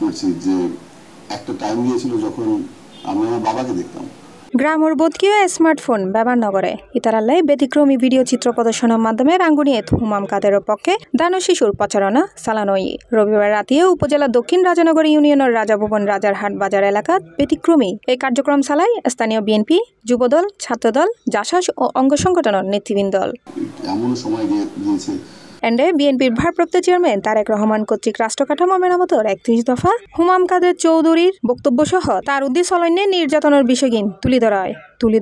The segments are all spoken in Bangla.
করছি যে একটা টাইম গিয়েছিল যখন আমি আমার বাবাকে দেখতাম। গ্রামের বোধকীয় স্মার্টফোন ব্যবহার নগরে ইতারালে ব্যতিক্রমী ভিডিও চিত্র প্রদর্শনের মাধ্যমে রাঙ্গুনিয়েত হুমাম কাদেরের পক্ষে দানো শিশুর প্রচারণা চালানোই রবিবার রাতে উপজেলা দক্ষিণ রাজানগর ইউনিয়নের রাজাভবন রাজারহাট বাজার এলাকাত ব্যতিক্রমী এই কার্যক্রম চালায় স্থানীয় বিএনপি যুবদল ছাত্রদল জাসাস ও অঙ্গ সংগঠনের নেতৃবৃন্দ। এমন সময় গিয়েছে এন্ডে বিএনপির ভারপ্রাপ্ত চেয়ারম্যান তারেক রহমান কর্তৃক রাষ্ট্র কাঠামো মেরামতের ৩১ দফা হুমাম কাদের চৌধুরীর বক্তব্য সহ তার উদ্দেশ্য অলন্যে নির্যাতনের বিষয়গিন তুলি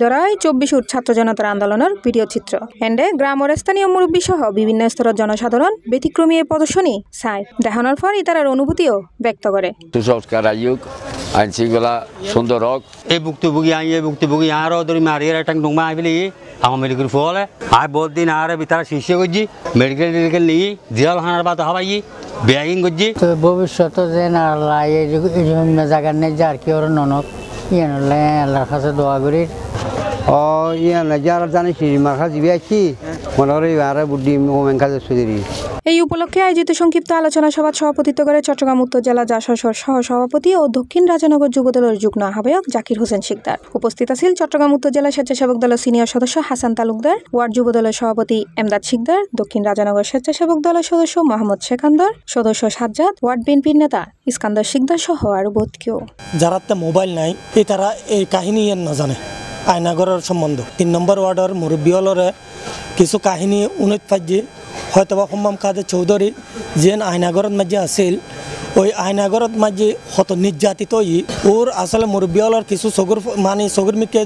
ধরায় ২৪ ছাত্র জনতার আন্দোলনের ভিডিও চিত্র এন্ডে গ্রামের স্থানীয় মুরব্বী সহ বিভিন্ন স্তরের জনসাধারণ ব্যতিক্রমী এই প্রদর্শনী চায় দেখানোর পর ইতারার অনুভূতিও ব্যক্ত করে। সংস্কার আয়োগ আইন শৃঙ্খলা সুন্দর হোক এই ভুক্তভোগী আরো ধরি মারিয়ে একটা ডুমা আইবলি আমার মেডিকেল ফলে আর বহুত দিন আর ভিতরে শীর্ষে করছি মেডিকেল নিয়ে জিয়াল হানার বাদ হবাই ব্যাগিং করছি তো ভবিষ্যতে যে না আল্লাহ এই জায়গার নেই যার কি ওর ননক ইয়ান আল্লাহর কাছে দোয়া করি ও ইয়ান যারা জানিস মাখা জিবি আছি মনে হয় আর বুদ্ধি মোমেন কাজে সুদিরি। এই উপলক্ষে আয়োজিত সংক্ষিপ্ত আলোচনা সভায় সভাপতিত্ব করে চট্টগ্রাম উত্তর জেলা জাসসর সহ সভাপতি ও দক্ষিণ রাজানগর যুবদলের যুগ্ম আহ্বায়ক জাকির হোসেন শিকদার। উপস্থিত আছেন চট্টগ্রাম উত্তর জেলা স্বেচ্ছাসেবক দলের সিনিয়র সদস্য হাসান তালুকদার, ওয়ার্ড যুবদলের সভাপতি এমদাদ শিকদার, দক্ষিণ রাজানগর স্বেচ্ছাসেবক দলের সদস্য মোহাম্মদ সেকান্দর, সদস্য সাজ্জাদ, ওয়ার্ড বিএনপির নেতা ইস্কান্দার শিকদার সহ আরো বহুত কেউ। যারা মোবাইল নাই তারা এই কাহিনী না জানে আয়নাগরের সম্বন্ধ ৩ নম্বর ওয়ার্ডের মুরব্বী হলরে কিছু কাহিনী উন্নত পাইছে হয়তো হুমাম কাদের চৌধুরী যেন আয়নাগরের মাঝে আছিল ওই আয়নাগরের মাঝে হত নির্যাতিত ওর আসলে মুরব্বী হলর কিছু চকুর মানে চকুর মিকে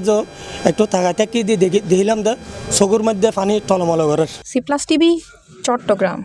একটু থাকি দিয়ে দেখিলাম দে চকুর মধ্যে পানি টলমল করে। C plus TV Chittagong.